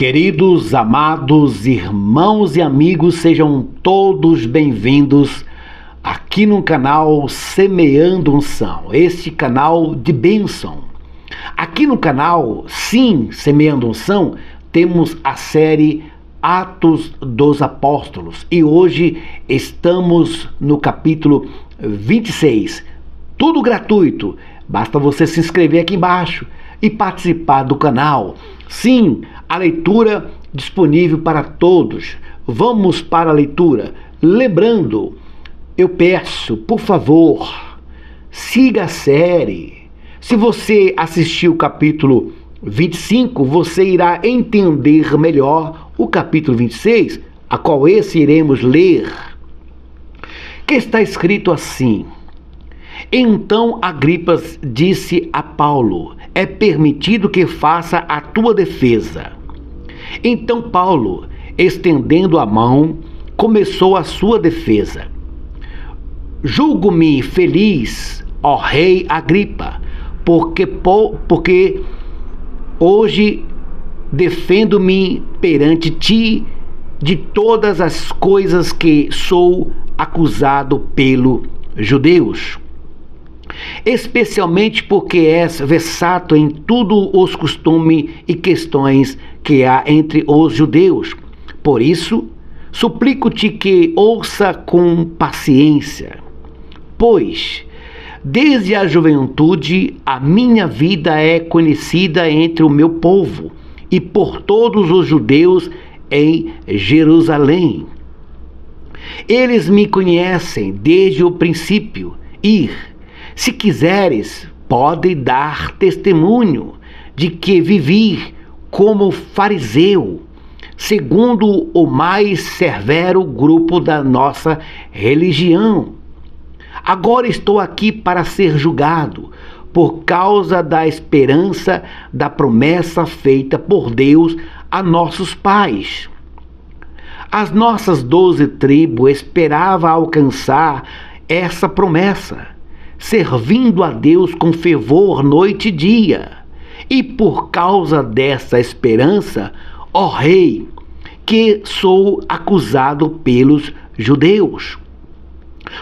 Queridos, amados irmãos e amigos, sejam todos bem-vindos aqui no canal Semeando Unção, este canal de bênção. Aqui no canal, sim, Semeando Unção, temos a série Atos dos Apóstolos e hoje estamos no capítulo 26. Tudo gratuito, basta você se inscrever aqui embaixo e participar do canal. Sim, a leitura disponível para todos. Vamos para a leitura. Lembrando, eu peço, por favor, siga a série. Se você assistiu o capítulo 25, você irá entender melhor o capítulo 26, a qual esse iremos ler. Que está escrito assim: Então Agripas disse a Paulo: é permitido que faça a tua defesa. Então Paulo, estendendo a mão, começou a sua defesa. Julgo-me feliz, ó rei Agripa, porque hoje defendo-me perante ti de todas as coisas que sou acusado pelos judeus, especialmente porque és versato em tudo os costumes e questões que há entre os judeus. Por isso, suplico-te que ouça com paciência, pois desde a juventude a minha vida é conhecida entre o meu povo e por todos os judeus em Jerusalém. Eles me conhecem desde o princípio e, se quiseres, pode dar testemunho de que vivi como fariseu, segundo o mais severo grupo da nossa religião. Agora estou aqui para ser julgado, por causa da esperança da promessa feita por Deus a nossos pais. As nossas 12 tribos esperavam alcançar essa promessa, servindo a Deus com fervor noite e dia. E por causa dessa esperança, ó rei, que sou acusado pelos judeus,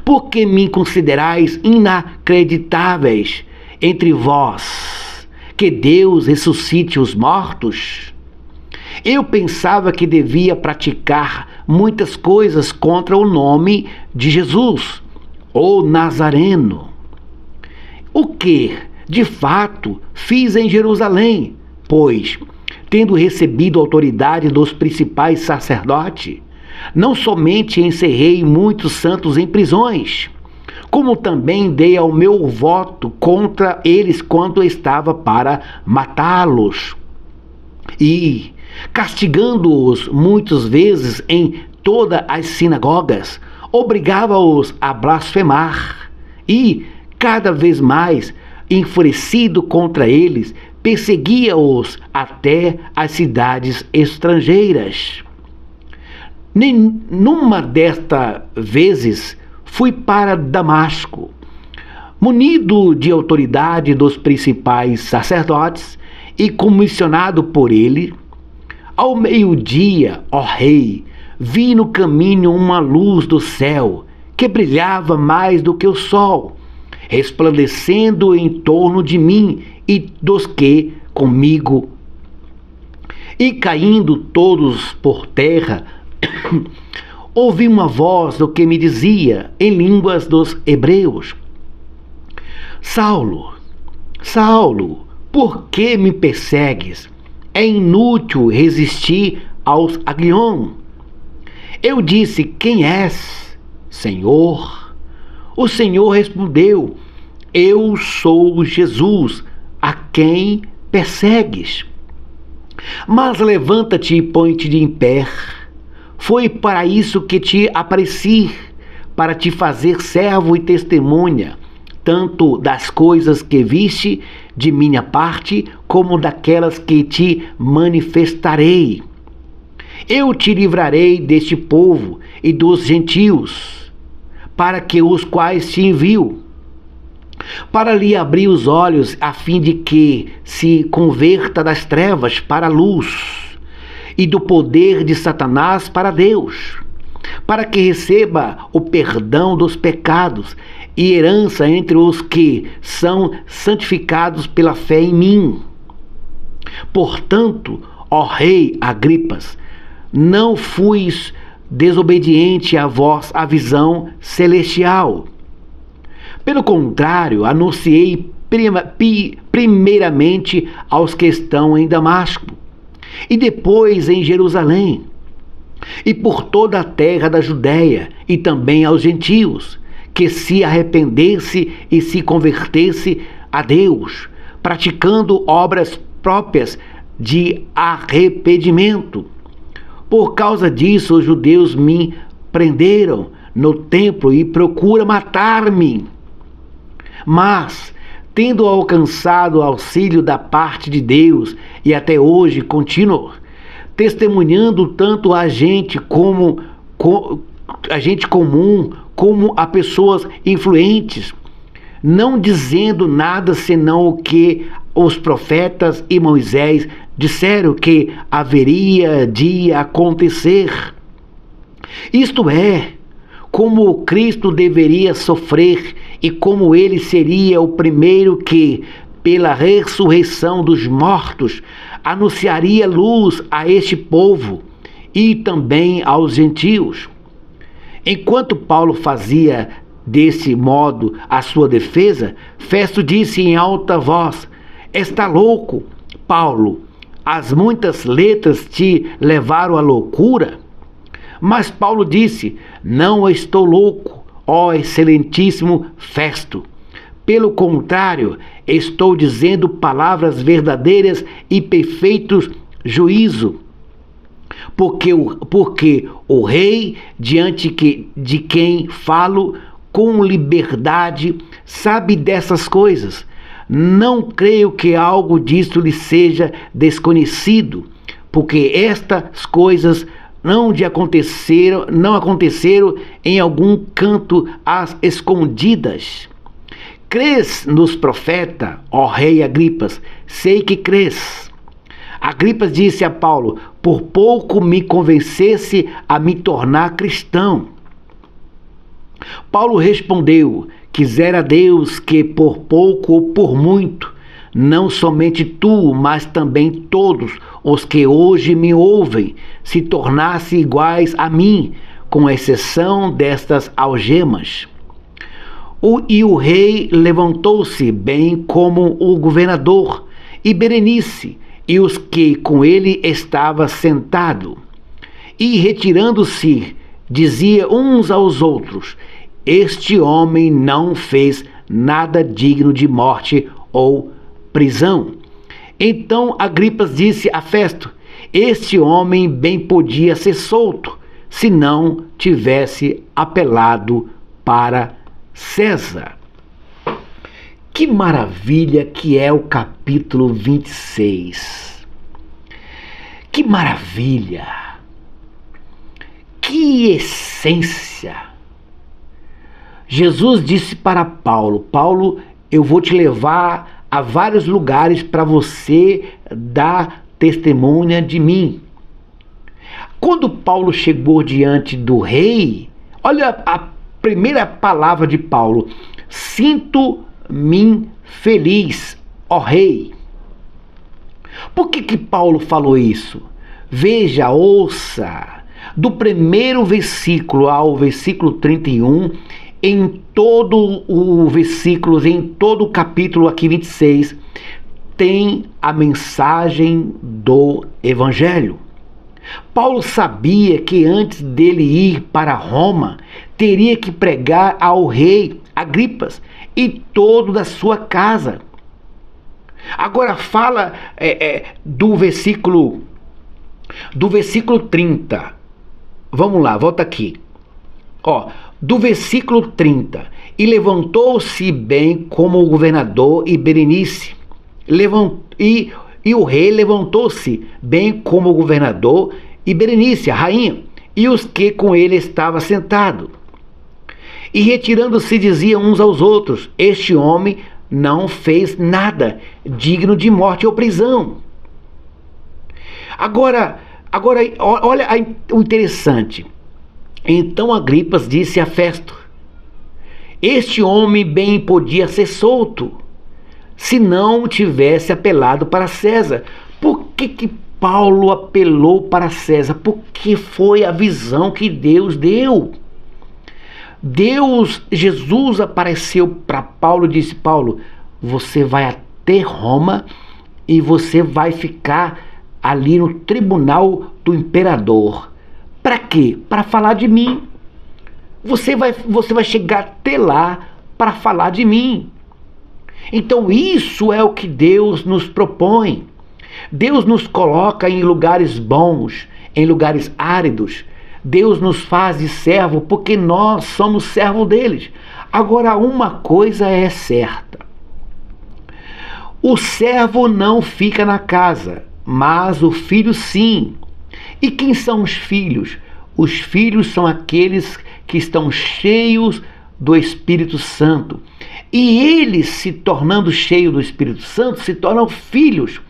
porque me considerais inacreditáveis entre vós, que Deus ressuscite os mortos? Eu pensava que devia praticar muitas coisas contra o nome de Jesus, o Nazareno, o que, de fato, fiz em Jerusalém, pois, tendo recebido autoridade dos principais sacerdotes, não somente encerrei muitos santos em prisões, como também dei ao meu voto contra eles quando estava para matá-los. E, castigando-os muitas vezes em todas as sinagogas, obrigava-os a blasfemar e, cada vez mais enfurecido contra eles, perseguia-os até as cidades estrangeiras. Numa destas vezes fui para Damasco, munido de autoridade dos principais sacerdotes e comissionado por ele. Ao meio-dia, ó rei, vi no caminho uma luz do céu que brilhava mais do que o sol, resplandecendo em torno de mim e dos que comigo. E caindo todos por terra, ouvi uma voz do que me dizia em línguas dos hebreus: Saulo, Saulo, por que me persegues? É inútil resistir aos aguilhões. Eu disse: quem és, Senhor? O Senhor respondeu: eu sou Jesus, a quem persegues. Mas levanta-te e põe-te em pé. Foi para isso que te apareci, para te fazer servo e testemunha, tanto das coisas que viste de minha parte, como daquelas que te manifestarei. Eu te livrarei deste povo e dos gentios, para que os quais te envio, para lhe abrir os olhos, a fim de que se converta das trevas para a luz, e do poder de Satanás para Deus, para que receba o perdão dos pecados e herança entre os que são santificados pela fé em mim. Portanto, ó rei Agripas, não fuis desobediente a vós a visão celestial. Pelo contrário, anunciei primeiramente aos que estão em Damasco, e depois em Jerusalém, e por toda a terra da Judéia, e também aos gentios, que se arrependesse e se convertesse a Deus, praticando obras próprias de arrependimento. Por causa disso, os judeus me prenderam no templo e procuram matar-me. Mas, tendo alcançado auxílio da parte de Deus, e até hoje continuo, testemunhando tanto a gente comum como a pessoas influentes, não dizendo nada senão o que os profetas e Moisés disseram que haveria de acontecer. Isto é, como Cristo deveria sofrer e como ele seria o primeiro que, pela ressurreição dos mortos, anunciaria luz a este povo e também aos gentios. Enquanto Paulo fazia desse modo a sua defesa, Festo disse em alta voz: "Está louco, Paulo? As muitas letras te levaram à loucura?" Mas Paulo disse: "Não estou louco, ó excelentíssimo Festo. Pelo contrário, estou dizendo palavras verdadeiras e perfeitos juízo. Porque o rei, diante de quem falo com liberdade, sabe dessas coisas. Não creio que algo disso lhe seja desconhecido, porque estas coisas não aconteceram em algum canto às escondidas. Crês nos profetas, ó rei Agripas? Sei que crês." Agripas disse a Paulo: "Por pouco me convencesse a me tornar cristão." Paulo respondeu: "Quisera Deus que por pouco ou por muito, não somente tu, mas também todos os que hoje me ouvem, se tornassem iguais a mim, com exceção destas algemas." E o rei levantou-se, bem como o governador, e Berenice, e os que com ele estavam sentados. E retirando-se, dizia uns aos outros: "Este homem não fez nada digno de morte ou prisão." Então Agripas disse a Festo: "Este homem bem podia ser solto, se não tivesse apelado para César." Que maravilha que é o capítulo 26. Que maravilha! Que essência! Jesus disse para Paulo: "Paulo, eu vou te levar a vários lugares para você dar testemunha de mim." Quando Paulo chegou diante do rei, olha a primeira palavra de Paulo: "Sinto-me feliz, ó rei." Por que Paulo falou isso? Veja, ouça, do primeiro versículo ao versículo 31, em todo o versículo, em todo o capítulo aqui 26, tem a mensagem do Evangelho. Paulo sabia que antes dele ir para Roma, teria que pregar ao rei Agripas e todo da sua casa. Agora fala do versículo 30. Vamos lá, volta aqui. Do versículo 30. "E levantou-se bem como o governador e Berenice. E o rei levantou-se bem como o governador e Berenice, a rainha, e os que com ele estavam sentados. E retirando-se diziam uns aos outros: Este homem não fez nada digno de morte ou prisão." Agora, Agora, olha o interessante. Então Agripas disse a Festo: este homem bem podia ser solto, se não tivesse apelado para César. Por que Paulo apelou para César? Porque foi a visão que Deus deu. Jesus apareceu para Paulo e disse: Paulo, você vai até Roma e você vai ficar ali no tribunal do imperador. Para quê? Para falar de mim. Você vai chegar até lá para falar de mim. Então isso é o que Deus nos propõe. Deus nos coloca em lugares bons, em lugares áridos. Deus nos faz de servo porque nós somos servo deles. Agora, uma coisa é certa: o servo não fica na casa, mas o filho sim. E quem são os filhos? Os filhos são aqueles que estão cheios do Espírito Santo. E eles, se tornando cheios do Espírito Santo, se tornam filhos.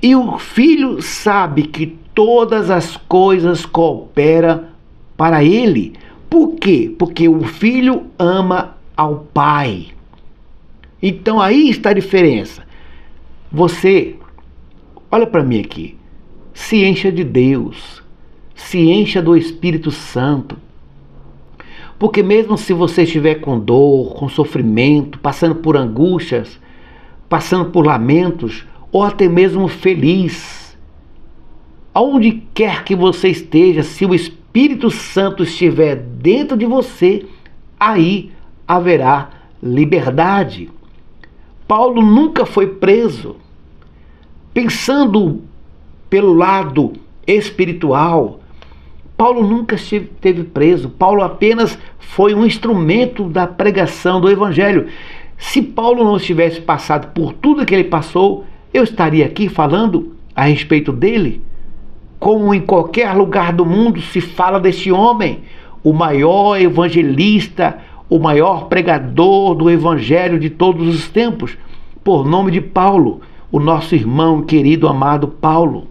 E o filho sabe que todas as coisas cooperam para ele. Por quê? Porque o filho ama ao pai. Então aí está a diferença. Você, olha para mim aqui, se encha de Deus, se encha do Espírito Santo. Porque mesmo se você estiver com dor, com sofrimento, passando por angústias, passando por lamentos, ou até mesmo feliz, aonde quer que você esteja, se o Espírito Santo estiver dentro de você, aí haverá liberdade. Paulo nunca foi preso. Pensando pelo lado espiritual, Paulo nunca esteve preso. Paulo apenas foi um instrumento da pregação do Evangelho. Se Paulo não tivesse passado por tudo que ele passou, eu estaria aqui falando a respeito dele. Como em qualquer lugar do mundo se fala desse homem, o maior evangelista, o maior pregador do Evangelho de todos os tempos, por nome de Paulo, o nosso irmão querido, amado Paulo.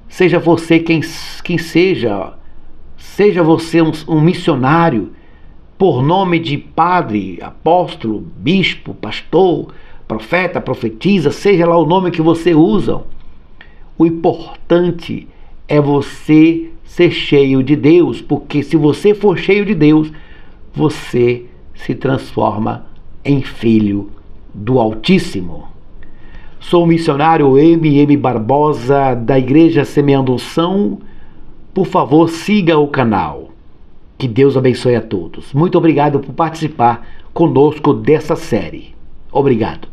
Seja você quem seja você um missionário, por nome de padre, apóstolo, bispo, pastor, profeta, profetisa, seja lá o nome que você usa. O importante é você ser cheio de Deus, porque se você for cheio de Deus, você se transforma em filho do Altíssimo. Sou o missionário M.M. Barbosa, da Igreja Semeando Unção. Por favor, siga o canal. Que Deus abençoe a todos. Muito obrigado por participar conosco dessa série. Obrigado.